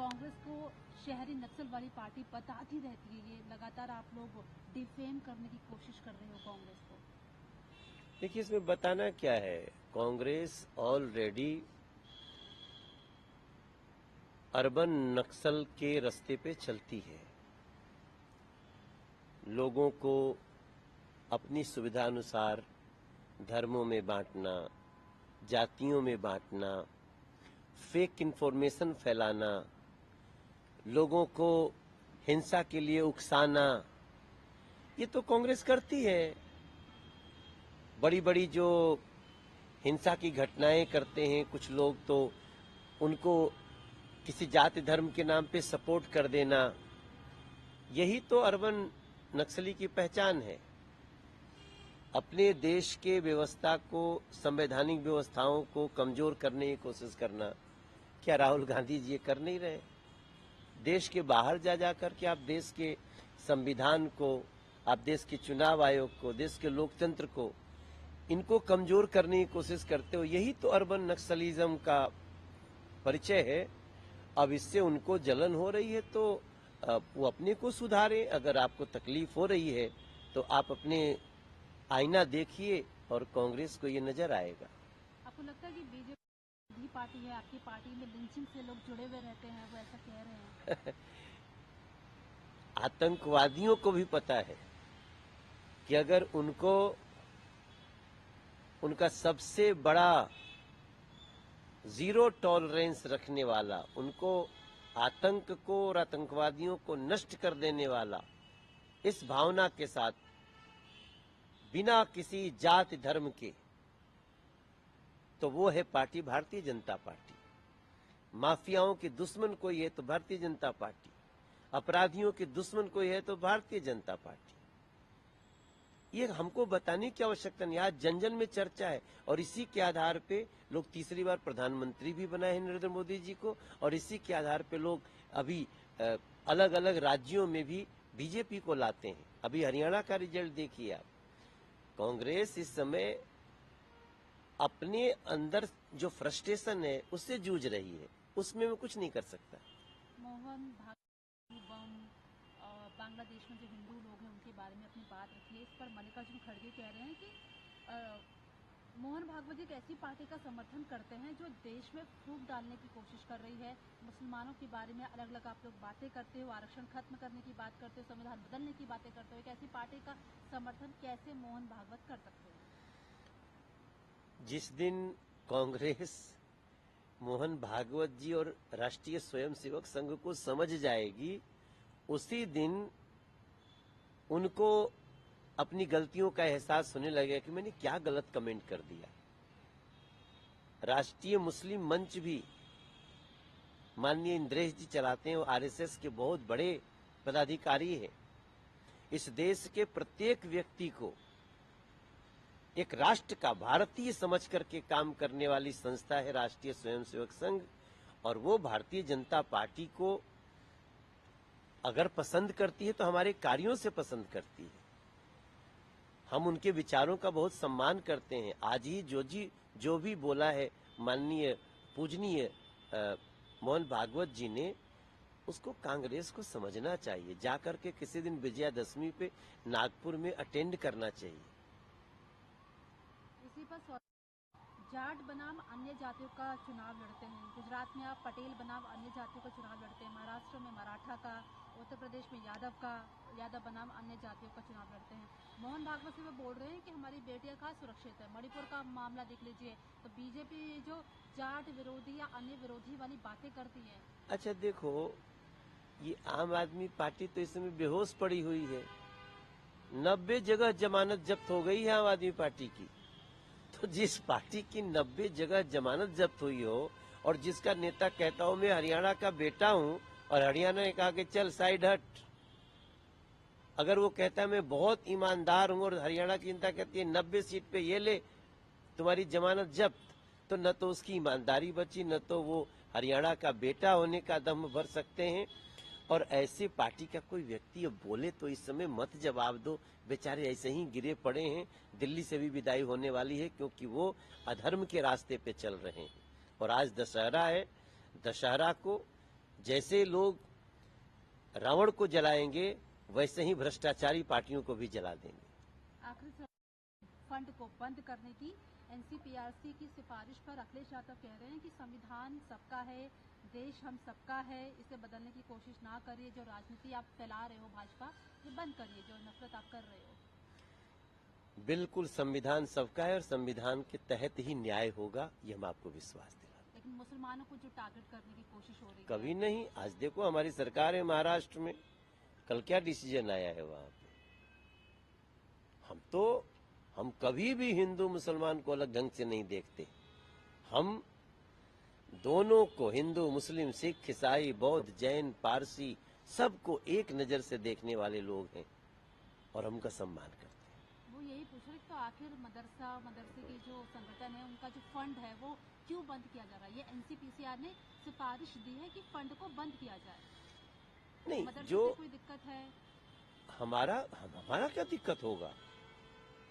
कांग्रेस को शहरी नक्सलवादी पार्टी बताती रहती है, ये लगातार आप लोग डिफेम करने की कोशिश कर रहे हो कांग्रेस को। देखिए, इसमें बताना क्या है, कांग्रेस ऑलरेडी अर्बन नक्सल के रास्ते पे चलती है। लोगों को अपनी सुविधा अनुसार धर्मों में बांटना, जातियों में बांटना, फेक इंफॉर्मेशन फैलाना, लोगों को हिंसा के लिए उकसाना, ये तो कांग्रेस करती है। बड़ी बड़ी जो हिंसा की घटनाएं करते हैं कुछ लोग, तो उनको किसी जाति धर्म के नाम पे सपोर्ट कर देना, यही तो अर्बन नक्सली की पहचान है। अपने देश के व्यवस्था को, संवैधानिक व्यवस्थाओं को कमजोर करने की कोशिश करना, क्या राहुल गांधी जी ये कर नहीं रहे? देश के बाहर जा जाकर के आप देश के संविधान को, आप देश के चुनाव आयोग को, देश के लोकतंत्र को, इनको कमजोर करने की कोशिश करते हो। यही तो अर्बन नक्सलिज्म का परिचय है। अब इससे उनको जलन हो रही है तो वो अपने को सुधारे। अगर आपको तकलीफ हो रही है तो आप अपने आईना देखिए और कांग्रेस को ये नजर आएगा। आपको लगता है कि बीजेपी पार्टी है, आपकी पार्टी में लिंचिंग से लोग जुड़े हुए रहते हैं, वो ऐसा कह रहे हैं? आतंकवादियों को भी पता है कि अगर उनको उनका सबसे बड़ा जीरो टॉलरेंस रखने वाला, उनको आतंक को और आतंकवादियों को नष्ट कर देने वाला, इस भावना के साथ, बिना किसी जाति धर्म के, तो वो है पार्टी भारतीय जनता पार्टी। माफियाओं के दुश्मन कोई है तो भारतीय जनता पार्टी, अपराधियों के दुश्मन कोई है तो भारतीय जनता पार्टी। ये हमको बताने की आवश्यकता नहीं, आज जन जन में चर्चा है। और इसी के आधार पे लोग तीसरी बार प्रधानमंत्री भी बनाए हैं नरेंद्र मोदी जी को, और इसी के आधार पे लोग अभी अलग अलग राज्यों में भी बीजेपी को लाते हैं। अभी हरियाणा का रिजल्ट देखिए आप। कांग्रेस इस समय अपने अंदर जो फ्रस्ट्रेशन है उससे जूझ रही है, उसमें मैं कुछ नहीं कर सकता। मोहन बांग्लादेश में जो हिंदू लोग हैं उनके बारे में अपनी बात रखी है। इस पर मल्लिकार्जुन खड़गे कह रहे हैं कि मोहन भागवत एक ऐसी पार्टी का समर्थन करते हैं जो देश में फूट डालने की कोशिश कर रही है। मुसलमानों के बारे में अलग अलग आप लोग बातें करते हो, आरक्षण खत्म करने की बात करते हो, संविधान बदलने की बातें करते हो। एक ऐसी पार्टी का समर्थन कैसे मोहन भागवत कर सकते हो? जिस दिन कांग्रेस मोहन भागवत जी और राष्ट्रीय स्वयंसेवक संघ को समझ जाएगी, उसी दिन उनको अपनी गलतियों का एहसास होने लगेगा कि मैंने क्या गलत कमेंट कर दिया। राष्ट्रीय मुस्लिम मंच भी माननीय इंद्रेश जी चलाते हैं, वो आरएसएस के बहुत बड़े पदाधिकारी हैं। इस देश के प्रत्येक व्यक्ति को एक राष्ट्र का भारतीय समझ करके काम करने वाली संस्था है राष्ट्रीय स्वयंसेवक संघ। और वो भारतीय जनता पार्टी को अगर पसंद करती है तो हमारे कार्यों से पसंद करती है। हम उनके विचारों का बहुत सम्मान करते हैं। आज ही जो भी बोला है माननीय पूजनीय मोहन भागवत जी ने, उसको कांग्रेस को समझना चाहिए। जाकर के किसी दिन विजयादशमी पे नागपुर में अटेंड करना चाहिए। इसी पर जाट बनाम अन्य जातियों का चुनाव लड़ते हैं। गुजरात में आप पटेल बनाम अन्य जातियों का चुनाव लड़ते हैं। महाराष्ट्र में मराठा का, उत्तर प्रदेश में यादव बनाम अन्य जातियों का चुनाव लड़ते हैं। मोहन भागवत से वो बोल रहे हैं कि हमारी बेटियां कहाँ सुरक्षित है। मणिपुर का मामला देख लीजिए, तो बीजेपी जो जाट विरोधी या अन्य विरोधी वाली बातें करती है। अच्छा देखो, ये आम आदमी पार्टी तो इस समय बेहोश पड़ी हुई है। 90 जगह जमानत जब्त हो गई है आम आदमी पार्टी की। तो जिस पार्टी की 90 जगह जमानत जब्त हुई हो और जिसका नेता कहता हूं मैं हरियाणा का बेटा हूं, और हरियाणा ने कहा कि चल साइड हट, अगर वो कहता है मैं बहुत ईमानदार हूं और हरियाणा की जनता कहती है 90 सीट पे ये ले तुम्हारी जमानत जब्त, तो न तो उसकी ईमानदारी बची, न तो वो हरियाणा का बेटा होने का दम भर सकते हैं। और ऐसे पार्टी का कोई व्यक्ति अब बोले तो इस समय मत जवाब दो, बेचारे ऐसे ही गिरे पड़े हैं। दिल्ली से भी विदाई होने वाली है क्योंकि वो अधर्म के रास्ते पे चल रहे हैं। और आज दशहरा है, दशहरा को जैसे लोग रावण को जलाएंगे वैसे ही भ्रष्टाचारी पार्टियों को भी जला देंगे। आखिरी सवाल, फंड को बंद करने की एनसीपीआरसी की सिफारिश पर अखिलेश यादव कह रहे हैं कि संविधान सबका है, देश हम सबका है, इसे बदलने की कोशिश ना करिए। जो राजनीति आप फैला रहे हो भाजपा, ये बंद करिए, जो नफरत आप कर रहे हो। बिल्कुल संविधान सबका है और संविधान के तहत ही न्याय होगा, ये हम आपको विश्वास दिलाते हैं। लेकिन मुसलमानों को जो टारगेट करने की कोशिश हो रही है, कभी नहीं। आज देखो हमारी सरकार है महाराष्ट्र में, कल क्या डिसीजन आया है वहां पे। हम कभी भी हिंदू मुसलमान को अलग ढंग से नहीं देखते। हम दोनों को, हिंदू मुस्लिम सिख ईसाई बौद्ध जैन पारसी, सबको एक नजर से देखने वाले लोग हैं और हम उनका सम्मान करते हैं। वो यही पूछ रहे तो आखिर मदरसे की जो संगठन है उनका जो फंड है वो क्यों बंद किया जा रहा है? ये एनसीपीसीआर ने सिफारिश दी है कि फंड को बंद किया जाए। नहीं, मदरसे जो की कोई दिक्कत है? हमारा क्या दिक्कत होगा?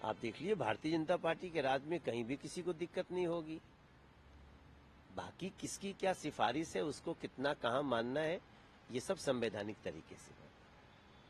आप देख लीजिए भारतीय जनता पार्टी के राज में कहीं भी किसी को दिक्कत नहीं होगी। बाकी किसकी क्या सिफारिश है, उसको कितना कहाँ मानना है, ये सब संवैधानिक तरीके से है।